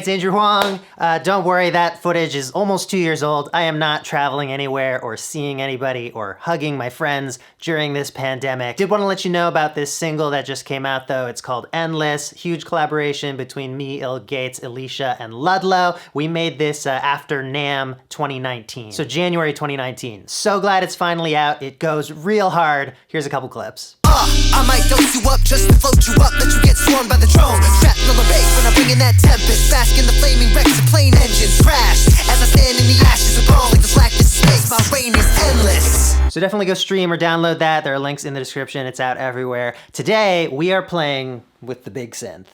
it's Andrew Huang. Don't worry, that footage is almost 2 years old. I am not traveling anywhere or seeing anybody or hugging my friends during this pandemic. Did want to let you know about this single that just came out though. It's called Endless. Huge collaboration between me, Il Gates, Alicia, and Ludlow. We made this after NAMM 2019. So January 2019. So glad it's finally out. It goes real hard. Here's a couple clips. I might dose you up just to float you up, let you get swarmed by the drone. Strapped on the base when I bring in that tempest. Bask in the flaming wrecks of plane engines crash. As I stand in the ashes of bone like the blackness of space, my reign is endless. So definitely go stream or download that. There are links in the description. It's out everywhere. Today, we are playing with the big synth.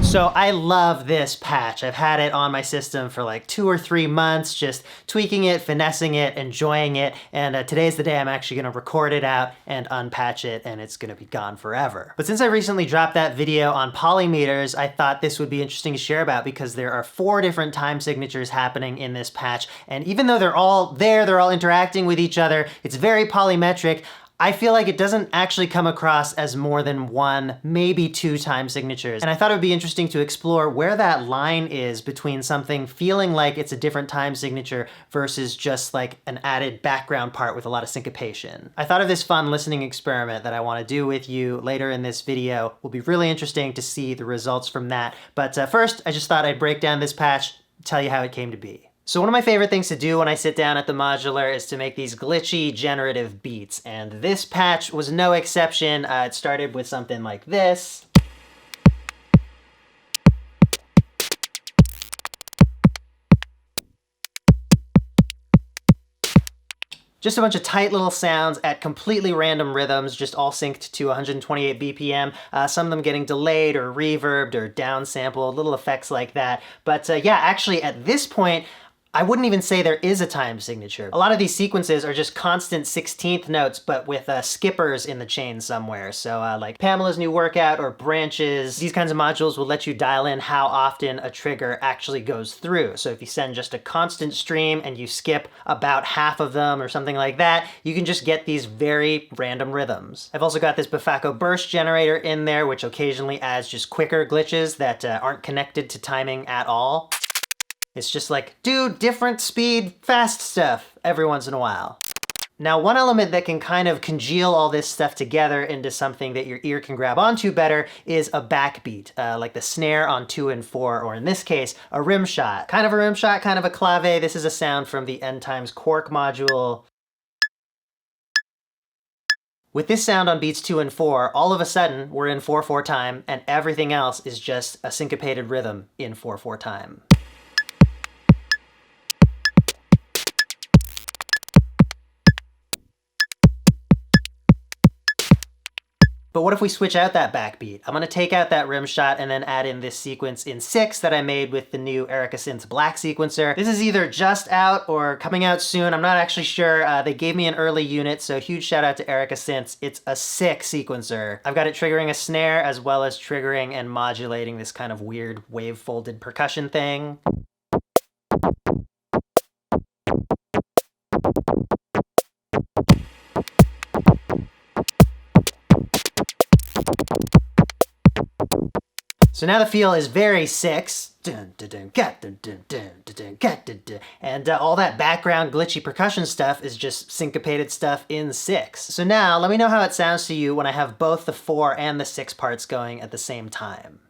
So I love this patch. I've had it on my system for like 2 or 3 months, just tweaking it, finessing it, enjoying it. And today's the day I'm actually gonna record it out and unpatch it, and it's gonna be gone forever. But since I recently dropped that video on polymeters, I thought this would be interesting to share about because there are 4 different time signatures happening in this patch. And even though they're all there, they're all interacting with each other, it's very polymetric. I feel like it doesn't actually come across as more than 1, maybe 2 time signatures. And I thought it would be interesting to explore where that line is between something feeling like it's a different time signature versus just like an added background part with a lot of syncopation. I thought of this fun listening experiment that I want to do with you later in this video. It will be really interesting to see the results from that. But first, I just thought I'd break down this patch, tell you how it came to be. So one of my favorite things to do when I sit down at the modular is to make these glitchy generative beats, and this patch was no exception. It started with something like this. Just a bunch of tight little sounds at completely random rhythms, just all synced to 128 BPM. Some of them getting delayed or reverbed or downsampled, little effects like that. But yeah, actually at this point, I wouldn't even say there is a time signature. A lot of these sequences are just constant 16th notes, but with skippers in the chain somewhere. So like Pamela's New Workout or Branches, these kinds of modules will let you dial in how often a trigger actually goes through. So if you send just a constant stream and you skip about half of them or something like that, you can just get these very random rhythms. I've also got this Bafako burst generator in there, which occasionally adds just quicker glitches that aren't connected to timing at all. It's just like, do different speed, fast stuff every once in a while. Now, one element that can kind of congeal all this stuff together into something that your ear can grab onto better is a backbeat, like the snare on 2 and 4, or in this case, a rim shot. Kind of a rim shot, kind of a clave. This is a sound from the End Times Quark module. With this sound on beats 2 and 4, all of a sudden, we're in 4/4 time, and everything else is just a syncopated rhythm in 4/4 time. But what if we switch out that backbeat? I'm gonna take out that rim shot and then add in this sequence in 6 that I made with the new Erica Synths Black sequencer. This is either just out or coming out soon. I'm not actually sure. They gave me an early unit, so huge shout out to Erica Synths. It's a sick sequencer. I've got it triggering a snare as well as triggering and modulating this kind of weird wave-folded percussion thing. So now the feel is very 6, and all that background glitchy percussion stuff is just syncopated stuff in 6. So now let me know how it sounds to you when I have both the 4 and the 6 parts going at the same time.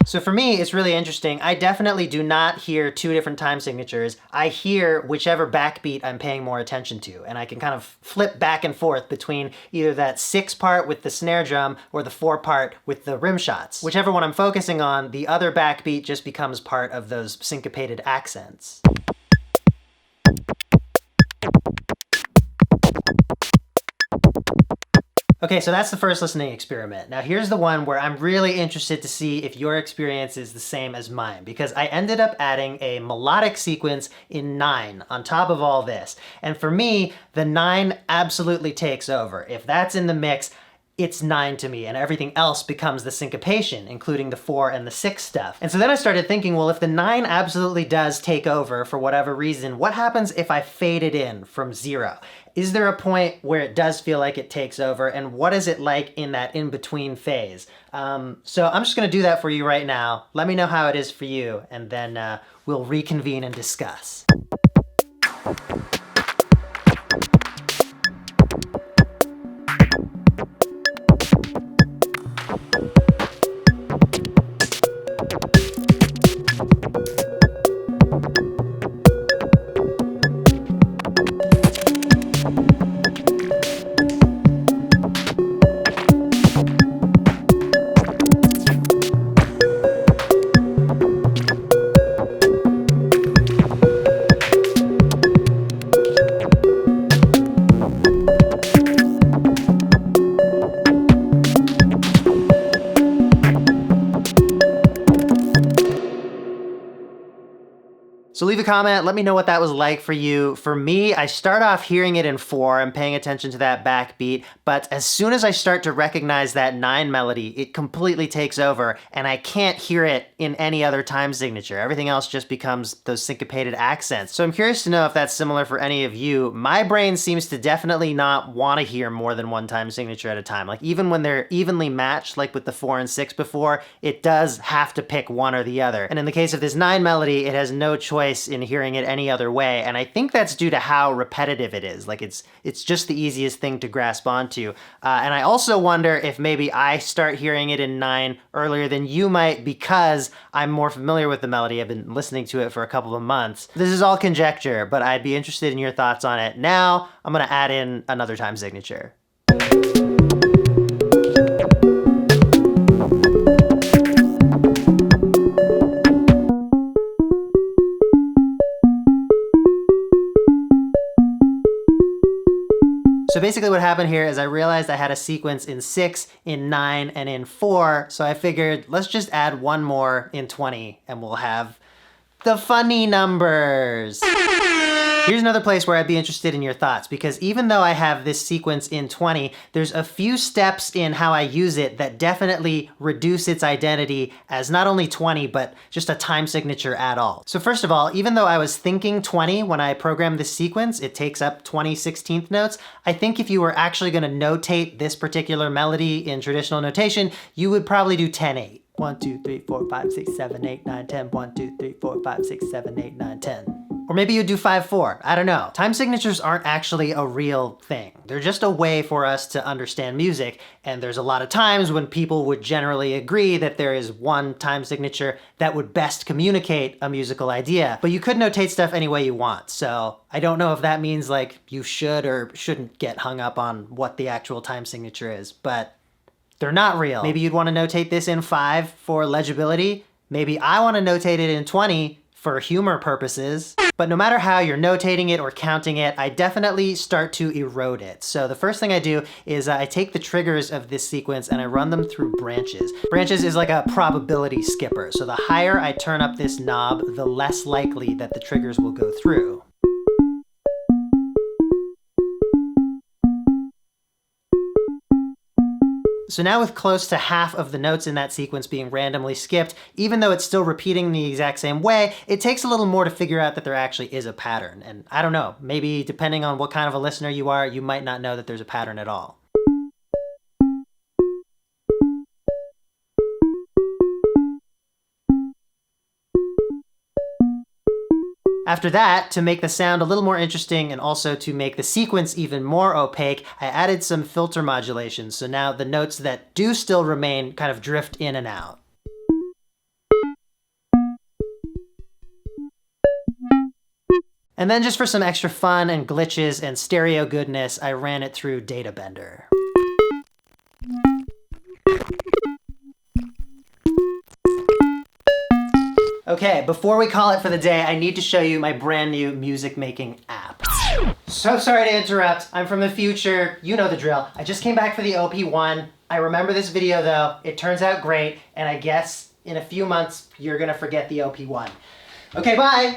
So for me, it's really interesting. I definitely do not hear 2 different time signatures. I hear whichever backbeat I'm paying more attention to, and I can kind of flip back and forth between either that 6 part with the snare drum or the 4 part with the rim shots. Whichever one I'm focusing on, the other backbeat just becomes part of those syncopated accents. Okay, so that's the first listening experiment. Now here's the one where I'm really interested to see if your experience is the same as mine, because I ended up adding a melodic sequence in 9 on top of all this. And for me, the 9 absolutely takes over. If that's in the mix, it's 9 to me, and everything else becomes the syncopation, including the 4 and the 6 stuff. And so then I started thinking, well, if the 9 absolutely does take over for whatever reason, what happens if I fade it in from 0? Is there a point where it does feel like it takes over, and what is it like in that in-between phase? So I'm just gonna do that for you right now. Let me know how it is for you, and then we'll reconvene and discuss. So leave a comment, let me know what that was like for you. For me, I start off hearing it in 4 and paying attention to that backbeat, but as soon as I start to recognize that 9 melody, it completely takes over, and I can't hear it in any other time signature. Everything else just becomes those syncopated accents. So I'm curious to know if that's similar for any of you. My brain seems to definitely not want to hear more than one time signature at a time. Like even when they're evenly matched, like with the 4 and 6 before, it does have to pick one or the other. And in the case of this 9 melody, it has no choice in hearing it any other way, and I think that's due to how repetitive it is. Like it's just the easiest thing to grasp onto. And I also wonder if maybe I start hearing it in 9 earlier than you might because I'm more familiar with the melody. I've been listening to it for a couple of months. This is all conjecture, but I'd be interested in your thoughts on it. Now I'm gonna add in another time signature. So basically what happened here is I realized I had a sequence in 6, in 9, and in 4, so I figured let's just add one more in 20 and we'll have the funny numbers. Here's another place where I'd be interested in your thoughts, because even though I have this sequence in 20, there's a few steps in how I use it that definitely reduce its identity as not only 20, but just a time signature at all. So first of all, even though I was thinking 20 when I programmed this sequence, it takes up 20 16th notes, I think if you were actually gonna notate this particular melody in traditional notation, you would probably do 10-8. 1, 2, 3, 4, 5, 6, 7, 8, 9, 10. 1, 2, 3, 4, 5, 6, 7, 8, 9, 10. Or maybe you do 5-4, I don't know. Time signatures aren't actually a real thing. They're just a way for us to understand music, and there's a lot of times when people would generally agree that there is one time signature that would best communicate a musical idea. But you could notate stuff any way you want, so I don't know if that means like you should or shouldn't get hung up on what the actual time signature is, but they're not real. Maybe you'd want to notate this in 5 for legibility. Maybe I want to notate it in 20 for humor purposes. But no matter how you're notating it or counting it, I definitely start to erode it. So the first thing I do is I take the triggers of this sequence and I run them through branches. Branches is like a probability skipper. So the higher I turn up this knob, the less likely that the triggers will go through. So now with close to half of the notes in that sequence being randomly skipped, even though it's still repeating the exact same way, it takes a little more to figure out that there actually is a pattern. And I don't know, maybe depending on what kind of a listener you are, you might not know that there's a pattern at all. After that, to make the sound a little more interesting and also to make the sequence even more opaque, I added some filter modulation, so now the notes that do still remain kind of drift in and out. And then just for some extra fun and glitches and stereo goodness, I ran it through DataBender. Okay, before we call it for the day, I need to show you my brand new music making app. So sorry to interrupt. I'm from the future. You know the drill. I just came back for the OP1. I remember this video though. It turns out great, and I guess in a few months you're gonna forget the OP1. Okay, bye!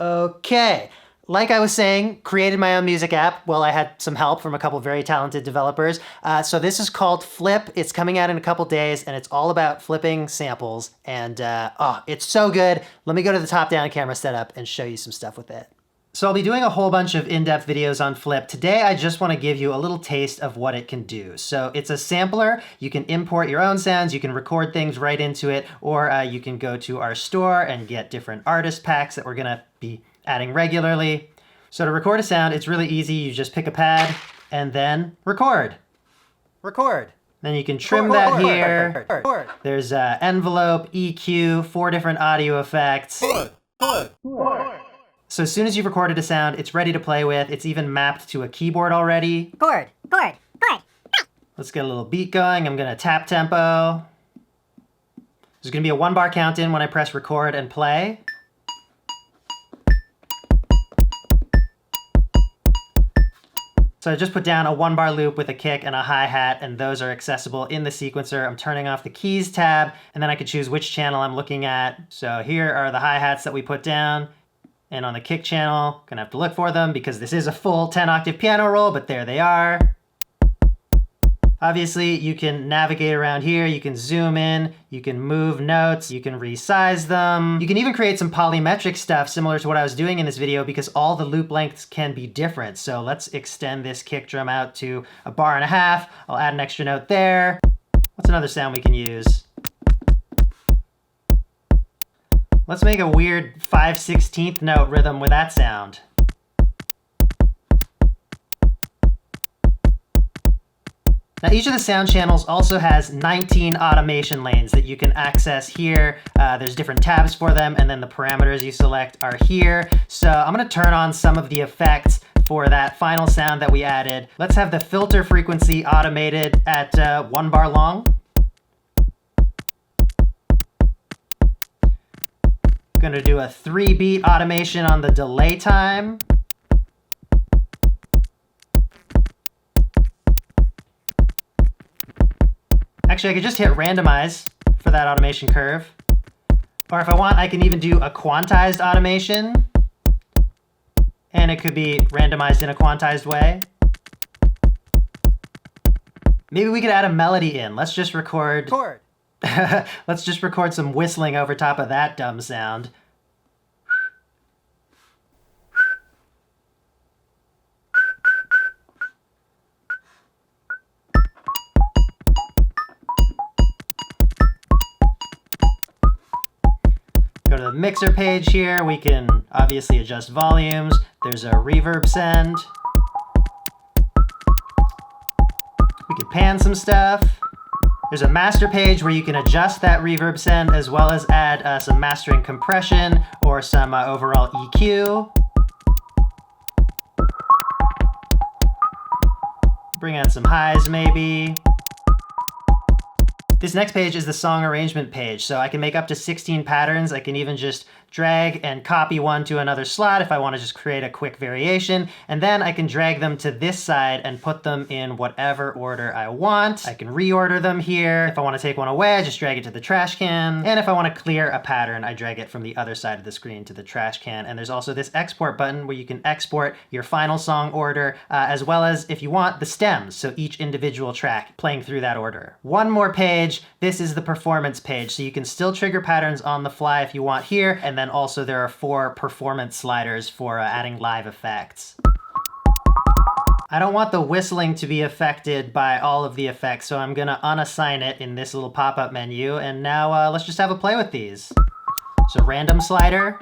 Okay. Like I was saying, created my own music app. Well, I had some help from a couple very talented developers. So this is called Flip. It's coming out in a couple days, and it's all about flipping samples. And oh, it's so good. Let me go to the top-down camera setup and show you some stuff with it. So I'll be doing a whole bunch of in-depth videos on Flip. Today, I just want to give you a little taste of what it can do. So it's a sampler. You can import your own sounds. You can record things right into it, or you can go to our store and get different artist packs that we're going to be adding regularly. So to record a sound, it's really easy. You just pick a pad and then record. Record. Then you can trim that here. There's envelope, EQ, 4 different audio effects. So as soon as you've recorded a sound, it's ready to play with. It's even mapped to a keyboard already. Let's get a little beat going. I'm gonna tap tempo. There's gonna be a 1-bar count in when I press record and play. So I just put down a 1-bar loop with a kick and a hi-hat, and those are accessible in the sequencer. I'm turning off the keys tab, and then I can choose which channel I'm looking at. So here are the hi-hats that we put down. And on the kick channel, gonna have to look for them because this is a full 10-octave piano roll, but there they are. Obviously, you can navigate around here, you can zoom in, you can move notes, you can resize them. You can even create some polymetric stuff similar to what I was doing in this video because all the loop lengths can be different. So let's extend this kick drum out to 1.5 bars. I'll add an extra note there. What's another sound we can use? Let's make a weird 5/16 note rhythm with that sound. Now each of the sound channels also has 19 automation lanes that you can access here. There's different tabs for them, and then the parameters you select are here. So I'm gonna turn on some of the effects for that final sound that we added. Let's have the filter frequency automated at 1 bar long. Gonna do a 3-beat automation on the delay time. Actually, I could just hit randomize for that automation curve. Or if I want, I can even do a quantized automation. And it could be randomized in a quantized way. Maybe we could add a melody in. Let's just record. Let's just record some whistling over top of that dumb sound. Go to the mixer page here. We can obviously adjust volumes. There's a reverb send. We can pan some stuff. There's a master page where you can adjust that reverb send as well as add some mastering compression or some overall EQ. Bring out some highs maybe. This next page is the song arrangement page, so I can make up to 16 patterns. I can even just drag and copy one to another slot if I want to just create a quick variation, and then I can drag them to this side and put them in whatever order I want. I can reorder them here. If I want to take one away, I just drag it to the trash can, and if I want to clear a pattern, I drag it from the other side of the screen to the trash can. And there's also this export button where you can export your final song order, as well as, if you want, the stems, so each individual track playing through that order. One more page. This is the performance page, so you can still trigger patterns on the fly if you want here, and then also there are 4 performance sliders for adding live effects. I don't want the whistling to be affected by all of the effects, so I'm gonna unassign it in this little pop-up menu, and now let's just have a play with these. So random slider,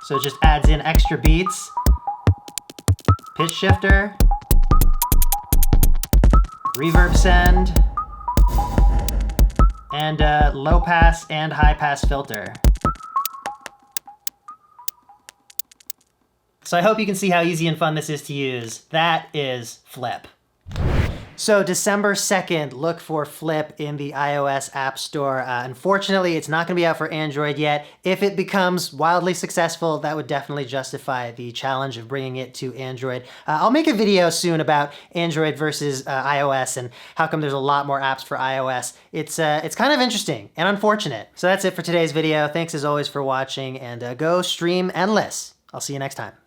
so it just adds in extra beats. Pitch shifter, reverb send, and low pass and high pass filter. So I hope you can see how easy and fun this is to use. That is Flip. So December 2nd, look for Flip in the iOS App Store. Unfortunately, it's not going to be out for Android yet. If it becomes wildly successful, that would definitely justify the challenge of bringing it to Android. I'll make a video soon about Android versus iOS and how come there's a lot more apps for iOS. It's kind of interesting and unfortunate. So that's it for today's video. Thanks as always for watching, and go stream endless. I'll see you next time.